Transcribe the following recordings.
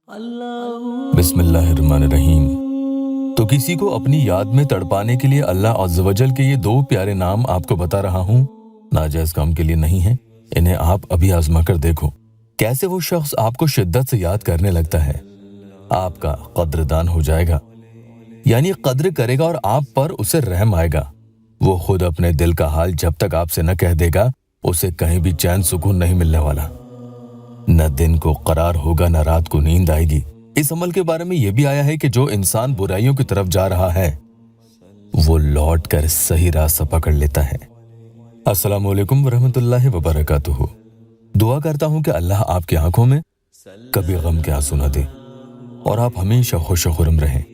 बिस्मिल्लाहिर्रहमानिर्रहीम। तो किसी को अपनी याद में तड़पाने के लिए अल्लाह अज़्ज़वजल के ये दो प्यारे नाम आपको बता रहा हूँ, नाजायज काम के लिए नहीं है। इन्हें आप अभी आजमा कर देखो, कैसे वो शख्स आपको शिद्दत से याद करने लगता है, आपका कद्रदान हो जाएगा, यानी कद्र करेगा और आप पर उसे रहम आएगा। वो खुद अपने दिल का हाल जब तक आपसे न कह देगा, उसे कहीं भी चैन सुकून नहीं मिलने वाला। न दिन को करार होगा, न रात को नींद आएगी। इस अमल के बारे में यह भी आया है कि जो इंसान बुराइयों की तरफ जा रहा है, वो लौट कर सही रास्ता पकड़ लेता है। अस्सलामु अलैकुम वरहमतुल्लाहि वबरकातुहू। दुआ करता हूँ कि अल्लाह आपकी आंखों में कभी गम के आंसू न दे और आप हमेशा खुश खुर्रम रहें।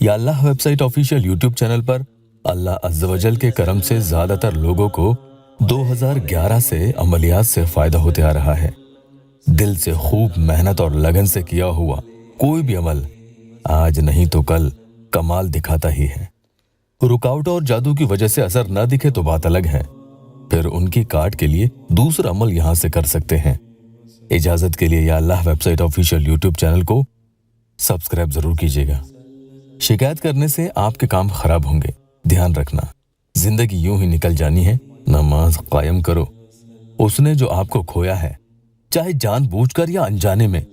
या अल्लाह वेबसाइट ऑफिशियल यूट्यूब चैनल पर अल्लाह अज़्ज़वजल के करम से ज्यादातर लोगों को 2011 से अमलियात से फायदा होते आ रहा है। दिल से खूब मेहनत और लगन से किया हुआ कोई भी अमल आज नहीं तो कल कमाल दिखाता ही है। रुकावट और जादू की वजह से असर न दिखे तो बात अलग है, फिर उनकी काट के लिए दूसरा अमल यहां से कर सकते हैं। इजाजत के लिए या अल्लाह वेबसाइट ऑफिशियल यूट्यूब चैनल को सब्सक्राइब जरूर कीजिएगा। शिकायत करने से आपके काम खराब होंगे। ध्यान रखना, जिंदगी यूं ही निकल जानी है। नमाज कायम करो। उसने जो आपको खोया है, चाहे जानबूझकर या अनजाने में,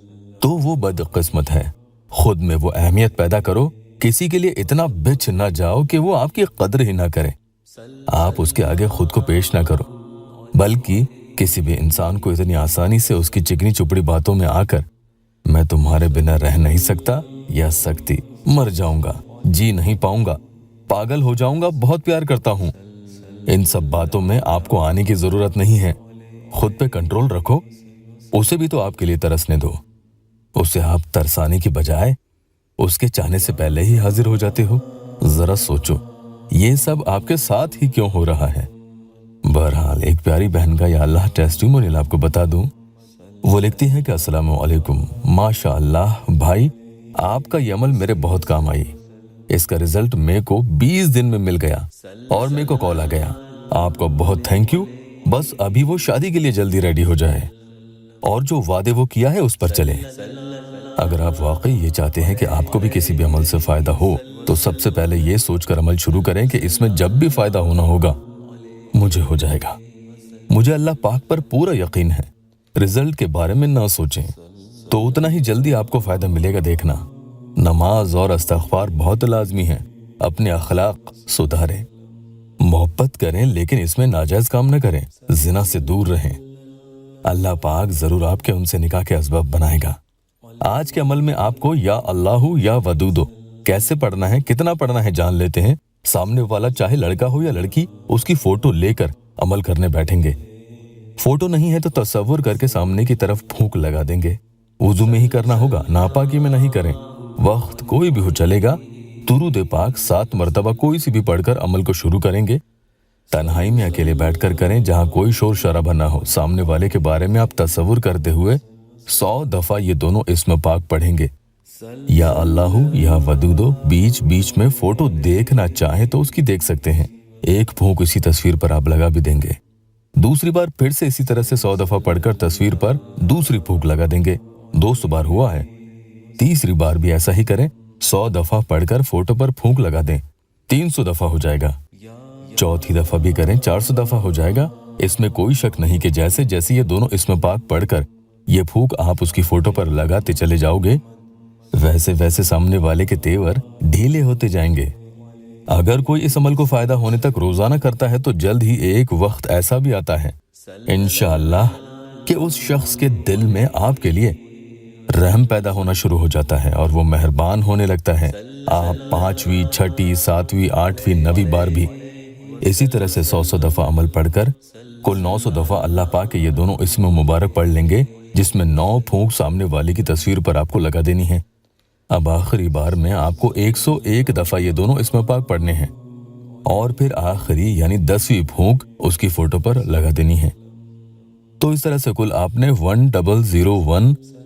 तो वो बदकिस्मत है। खुद में वो अहमियत पैदा करो, किसी के लिए इतना बिछ ना जाओ कि वो आपकी कद्र ही ना करे। आप उसके आगे खुद को पेश ना करो, बल्कि किसी भी इंसान को इतनी आसानी से उसकी चिकनी चुपड़ी बातों में आकर मैं तुम्हारे बिना रह नहीं सकता या सकती, मर जाऊंगा, जी नहीं पाऊंगा, पागल हो जाऊंगा, बहुत प्यार करता हूं, इन सब बातों में आपको आने की जरूरत नहीं है। खुद पे कंट्रोल रखो। उसे भी तो आपके लिए तरसने दो। उसे आप तरसाने की बजाय उसके चाहने से पहले ही हाजिर हो जाते हो। जरा सोचो, ये सब आपके साथ ही क्यों हो रहा है। बहरहाल एक प्यारी बहन का या अल्लाह टेस्टिमोनियल आपको बता दूं। वो लिखती है कि अस्सलामु अलैकुम, माशाअल्लाह भाई, आपका ये अमल मेरे बहुत काम आई। इसका रिजल्ट मेरे को 20 दिन में मिल गया और मेरे को कॉल आ गया। आपको बहुत थैंक यू। बस अभी वो शादी के लिए जल्दी रेडी हो जाए और जो वादे वो किया है उस पर चले। अगर आप वाकई ये चाहते हैं कि आपको भी किसी भी अमल से फायदा हो, तो सबसे पहले ये सोचकर अमल शुरू करें कि इसमें जब भी फायदा होना होगा मुझे हो जाएगा। मुझे अल्लाह पाक पर पूरा यकीन है। रिजल्ट के बारे में ना सोचें, तो उतना ही जल्दी आपको फायदा मिलेगा। देखना, नमाज और इस्तिग़फ़ार बहुत लाजमी है। अपने अखलाक सुधारें, मोहब्बत करें, लेकिन इसमें नाजायज काम न करें, जिना से दूर रहें। अल्लाह पाक जरूर आपके उनसे निकाह के असबाब बनाएगा। आज के अमल में आपको या अल्लाहु या वदूदो कैसे पढ़ना है, कितना पढ़ना है जान लेते हैं। सामने वाला चाहे लड़का हो या लड़की, उसकी फोटो लेकर अमल करने बैठेंगे। फोटो नहीं है तो तसव्वुर करके सामने की तरफ फूंक लगा देंगे। वुजू में ही करना होगा, नापाकी में नहीं करें। वक्त कोई भी हो चलेगा। दुरूद पाक 7 मरतबा कोई सी भी पढ़कर अमल को शुरू करेंगे। तन्हाई में अकेले बैठकर करें, जहां कोई शोर शराबा ना हो। सामने वाले के बारे में आप तसव्वुर करते हुए 100 दफा ये दोनों इस्म पाक पढ़ेंगे, या अल्लाहु या वदूदो। बीच बीच में फोटो देखना चाहे तो उसकी देख सकते हैं। एक फूंक इसी तस्वीर पर आप लगा भी देंगे। दूसरी बार फिर से इसी तरह से 100 दफा पढ़कर तस्वीर पर दूसरी फूंक लगा देंगे। 200 बार हुआ है। तीसरी बार भी ऐसा ही करें। 100 दफा पढ़कर फोटो पर फूंक लगा दें, 300 दफा हो जाएगा। चौथी दफा भी करें, 400 दफा हो जाएगा। इसमें कोई शक नहीं कि जैसे जैसे ये दोनों इस्म पाक पढ़कर ये फूंक आप उसकी फोटो पर लगाते चले जाओगे, वैसे वैसे सामने वाले के तेवर ढीले होते जाएंगे। अगर कोई इस अमल को फायदा होने तक रोजाना करता है, तो जल्द ही एक वक्त ऐसा भी आता है इंशाअल्लाह कि उस शख्स के दिल में आपके लिए रहम पैदा होना शुरू हो जाता है और वो मेहरबान होने लगता है। आप 5वीं, 6ठी, 7वीं, 8वीं, 9वीं बार भी इसी तरह से 100 दफा अमल पढ़कर कुल 900 दफा अल्लाह पाक के ये दोनों इस्म मुबारक पढ़ लेंगे, जिसमें 9 फूंक सामने वाले की तस्वीर पर आपको लगा देनी है। अब आखिरी बार में आपको 101 दफा ये दोनों इस्म पाक पढ़ने हैं और फिर आखिरी यानी 10वीं फूंक उसकी फोटो पर लगा देनी है। तो इस तरह से कुल आपने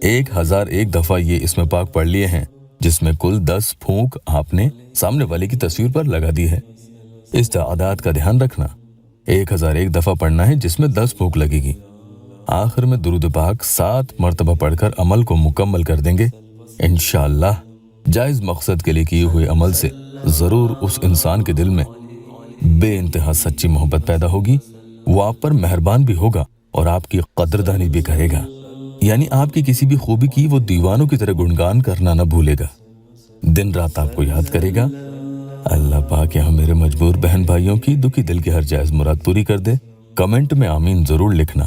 1001 दफा ये इस्म पाक पढ़ लिए हैं, जिसमें कुल 10 फूंक आपने सामने वाले की तस्वीर पर लगा दी है। इस तादाद का ध्यान रखना। 1001 दफा पढ़ना है, जिसमें 10 फूंक लगेगी। आखिर में दुरूद पाक 7 मरतबा पढ़कर अमल को मुकम्मल कर देंगे। इंशाअल्लाह जायज़ मकसद के लिए किए हुए अमल से ज़रूर उस इंसान के दिल में बेइंतहा सच्ची मोहब्बत पैदा होगी। वो आप पर मेहरबान भी होगा और आपकी कदरदानी भी करेगा, यानी आपकी किसी भी खूबी की वो दीवानों की तरह गुणगान करना न भूलेगा, दिन रात आपको याद करेगा। अल्लाह पाक यहाँ मेरे मजबूर बहन भाइयों की दुखी दिल की हर जायज़ मुराद पूरी कर दे। कमेंट में आमीन ज़रूर लिखना।